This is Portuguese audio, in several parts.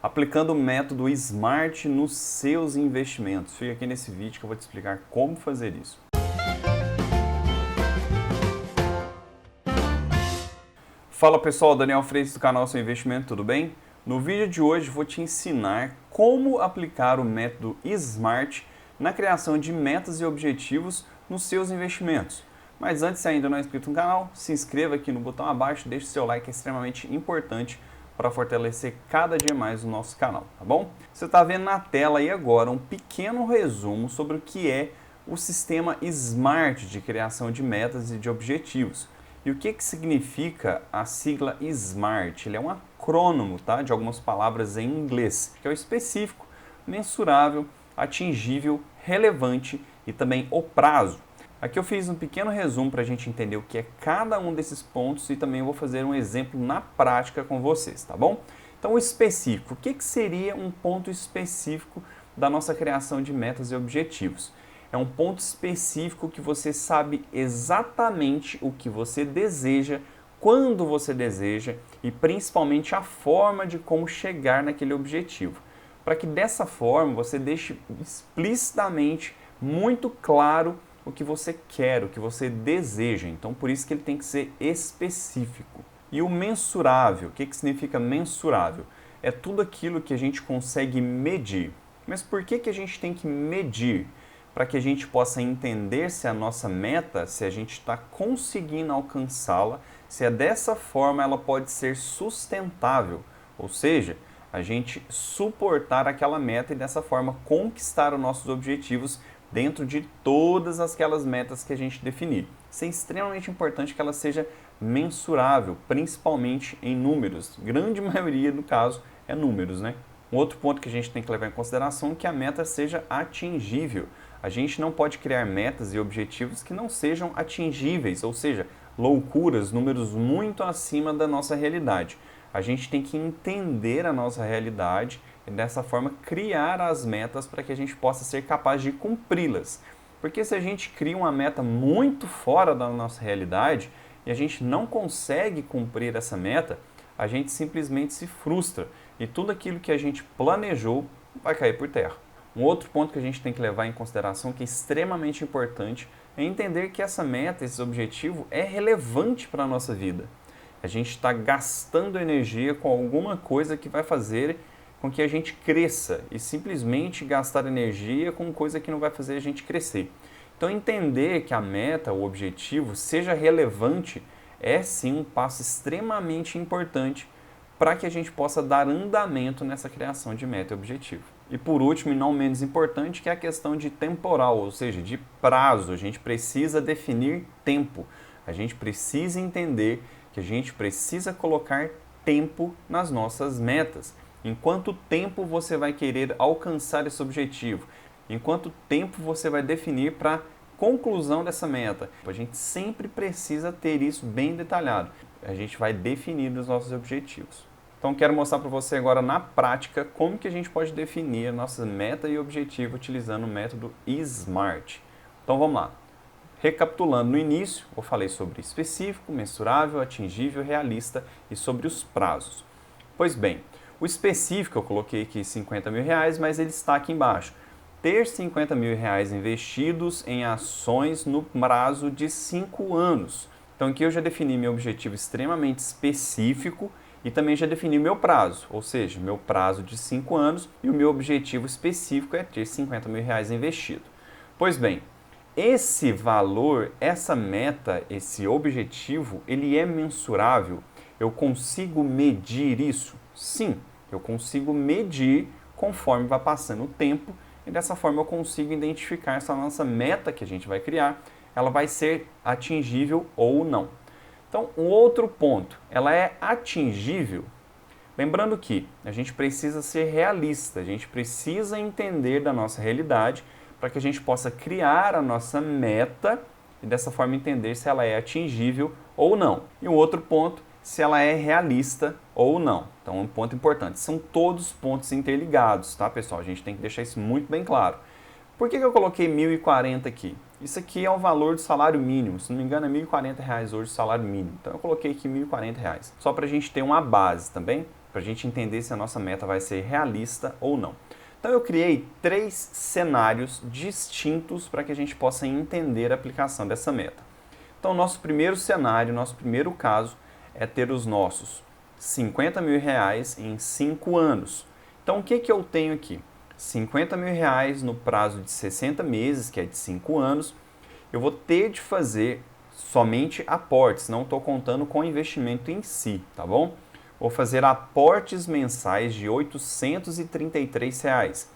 Aplicando o método SMART nos seus investimentos. Fica aqui nesse vídeo que eu vou te explicar como fazer isso. Fala pessoal, Daniel Freitas do canal Seu Investimento, tudo bem? No vídeo de hoje vou te ensinar como aplicar o método SMART na criação de metas e objetivos nos seus investimentos. Mas antes, se ainda não é inscrito no canal, se inscreva aqui no botão abaixo, deixe seu like, é extremamente importante para fortalecer cada dia mais o nosso canal, tá bom? Você está vendo na tela aí agora um pequeno resumo sobre o que é o sistema SMART de criação de metas e de objetivos. E o que significa a sigla SMART? Ele é um acrônimo, tá, de algumas palavras em inglês, que é o específico, mensurável, atingível, relevante e também o prazo. Aqui eu fiz um pequeno resumo para a gente entender o que é cada um desses pontos e também vou fazer um exemplo na prática com vocês, tá bom? Então, o específico. O que seria um ponto específico da nossa criação de metas e objetivos? É um ponto específico que você sabe exatamente o que você deseja, quando você deseja e principalmente a forma de como chegar naquele objetivo. Para que dessa forma você deixe explicitamente muito claro o que você quer, o que você deseja. Então, por isso que ele tem que ser específico. E o mensurável, o que significa mensurável? É tudo aquilo que a gente consegue medir. Mas por que a gente tem que medir? Para que a gente possa entender se a nossa meta, se a gente está conseguindo alcançá-la, se é dessa forma ela pode ser sustentável. Ou seja, a gente suportar aquela meta e dessa forma conquistar os nossos objetivos dentro de todas aquelas metas que a gente definir. Isso é extremamente importante que ela seja mensurável, principalmente em números. Grande maioria, no caso, é números, né? Um outro ponto que a gente tem que levar em consideração é que a meta seja atingível. A gente não pode criar metas e objetivos que não sejam atingíveis, ou seja, loucuras, números muito acima da nossa realidade. A gente tem que entender a nossa realidade e dessa forma criar as metas para que a gente possa ser capaz de cumpri-las. Porque se a gente cria uma meta muito fora da nossa realidade e a gente não consegue cumprir essa meta, a gente simplesmente se frustra e tudo aquilo que a gente planejou vai cair por terra. Um outro ponto que a gente tem que levar em consideração, que é extremamente importante, é entender que essa meta, esse objetivo, é relevante para a nossa vida. A gente está gastando energia com alguma coisa que vai fazer com que a gente cresça e simplesmente gastar energia com coisa que não vai fazer a gente crescer. Então, entender que a meta, o objetivo, seja relevante é sim um passo extremamente importante para que a gente possa dar andamento nessa criação de meta e objetivo. E por último, e não menos importante, que é a questão de temporal, ou seja, de prazo. A gente precisa definir tempo. A gente precisa entender que a gente precisa colocar tempo nas nossas metas. Em quanto tempo você vai querer alcançar esse objetivo? Em quanto tempo você vai definir para a conclusão dessa meta? A gente sempre precisa ter isso bem detalhado. A gente vai definir os nossos objetivos. Então, quero mostrar para você agora na prática como que a gente pode definir a nossa meta e objetivo utilizando o método SMART. Então, vamos lá. Recapitulando, no início eu falei sobre específico, mensurável, atingível, realista e sobre os prazos. Pois bem, o específico eu coloquei aqui R$50 mil, mas ele está aqui embaixo. Ter R$50 mil investidos em ações no prazo de 5 anos. Então aqui eu já defini meu objetivo extremamente específico e também já defini meu prazo, ou seja, meu prazo de 5 anos e o meu objetivo específico é ter R$50 mil investido. Pois bem, esse valor, essa meta, esse objetivo, ele é mensurável? Eu consigo medir isso? Sim, eu consigo medir conforme vai passando o tempo e dessa forma eu consigo identificar se a nossa meta que a gente vai criar, ela vai ser atingível ou não. Então, um outro ponto, ela é atingível? Lembrando que a gente precisa ser realista, a gente precisa entender da nossa realidade para que a gente possa criar a nossa meta e dessa forma entender se ela é atingível ou não. E um outro ponto, se ela é realista ou não. Então, um ponto importante. São todos pontos interligados, tá, pessoal? A gente tem que deixar isso muito bem claro. Por que eu coloquei 1.040 aqui? Isso aqui é o valor do salário mínimo. Se não me engano, é R$1.040 hoje o salário mínimo. Então, eu coloquei aqui R$1.040. Só para a gente ter uma base também. para a gente entender se a nossa meta vai ser realista ou não. Então eu criei 3 cenários distintos para que a gente possa entender a aplicação dessa meta. Então nosso primeiro cenário, nosso primeiro caso é ter os nossos R$50 mil em 5 anos. Então o que eu tenho aqui? R$50 mil no prazo de 60 meses, que é de 5 anos. Eu vou ter de fazer somente aportes, não estou contando com o investimento em si, tá bom? Vou fazer aportes mensais de R$833,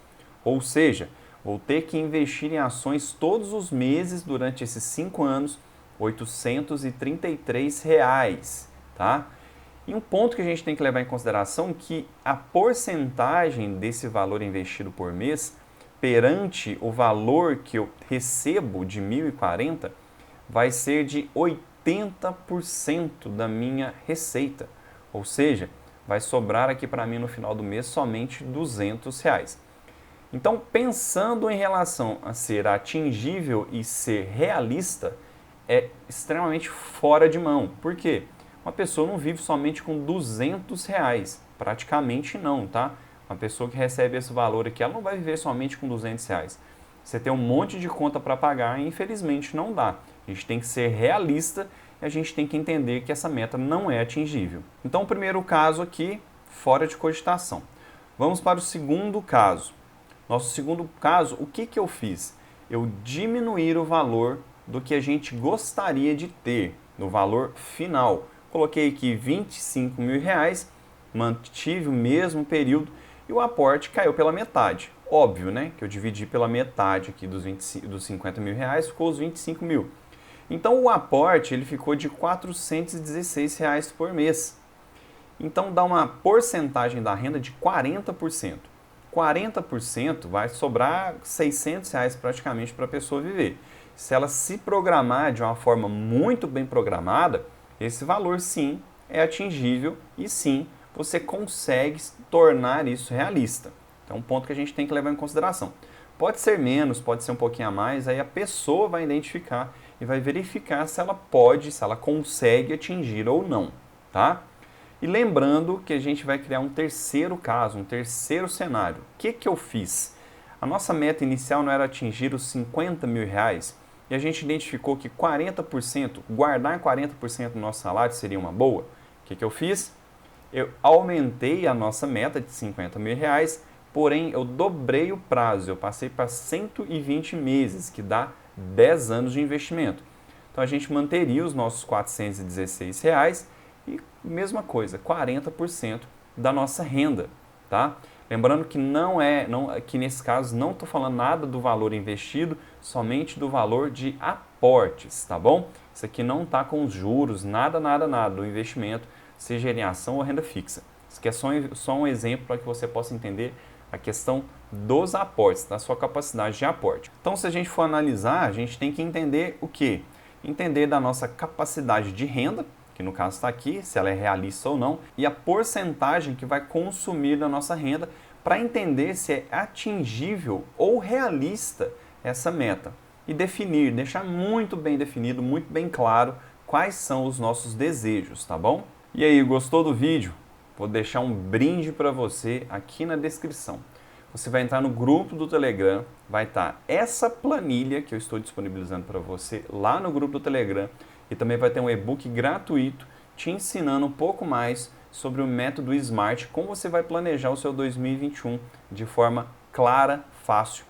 ou seja, vou ter que investir em ações todos os meses durante esses 5 anos, R$833, tá? E um ponto que a gente tem que levar em consideração é que a porcentagem desse valor investido por mês perante o valor que eu recebo de 1.040 vai ser de 80% da minha receita. Ou seja, vai sobrar aqui para mim no final do mês somente R$200. Então, pensando em relação a ser atingível e ser realista, é extremamente fora de mão. Por quê? Uma pessoa não vive somente com R$200, praticamente não, tá? Uma pessoa que recebe esse valor aqui, ela não vai viver somente com R$200. Você tem um monte de conta para pagar e infelizmente não dá. A gente tem que ser realista e a gente tem que entender que essa meta não é atingível. Então, o primeiro caso aqui, fora de cogitação. Vamos para o segundo caso. Nosso segundo caso, o que eu fiz? Eu diminuí o valor do que a gente gostaria de ter, no valor final. Coloquei aqui R$25 mil, mantive o mesmo período e o aporte caiu pela metade. Óbvio, né? Que eu dividi pela metade aqui dos R$50 mil, ficou os R$25 mil. Então o aporte ele ficou de R$416 por mês. Então dá uma porcentagem da renda de 40%. 40% vai sobrar R$600 praticamente para a pessoa viver. Se ela se programar de uma forma muito bem programada, esse valor sim é atingível e sim você consegue tornar isso realista. Então, um ponto que a gente tem que levar em consideração. Pode ser menos, pode ser um pouquinho a mais, aí a pessoa vai identificar e vai verificar se ela pode, se ela consegue atingir ou não, tá? E lembrando que a gente vai criar um terceiro caso, um terceiro cenário. O que eu fiz? A nossa meta inicial não era atingir os R$50 mil e a gente identificou que 40%, guardar 40% do nosso salário seria uma boa. O que eu fiz? Eu aumentei a nossa meta de R$50 mil, porém eu dobrei o prazo, eu passei para 120 meses, que dá 10 anos de investimento. Então a gente manteria os nossos R$416 e mesma coisa, 40% da nossa renda, tá? Lembrando que que nesse caso não estou falando nada do valor investido, somente do valor de aportes, tá bom? Isso aqui não está com os juros, nada do investimento, seja em ação ou renda fixa. Isso aqui é só um exemplo para que você possa entender a questão dos aportes, da sua capacidade de aporte. Então, se a gente for analisar, a gente tem que entender o quê? Entender da nossa capacidade de renda, que no caso está aqui, se ela é realista ou não, e a porcentagem que vai consumir da nossa renda para entender se é atingível ou realista essa meta. E definir, deixar muito bem definido, muito bem claro quais são os nossos desejos, tá bom? E aí, gostou do vídeo? Vou deixar um brinde para você aqui na descrição. Você vai entrar no grupo do Telegram, vai estar essa planilha que eu estou disponibilizando para você lá no grupo do Telegram e também vai ter um e-book gratuito te ensinando um pouco mais sobre o método SMART, como você vai planejar o seu 2021 de forma clara, fácil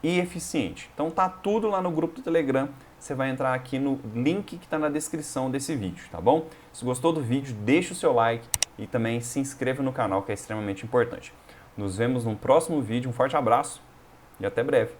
e eficiente. Então tá tudo lá no grupo do Telegram, você vai entrar aqui no link que está na descrição desse vídeo, tá bom? Se gostou do vídeo, deixa o seu like e também se inscreva no canal, que é extremamente importante. Nos vemos no próximo vídeo, um forte abraço e até breve.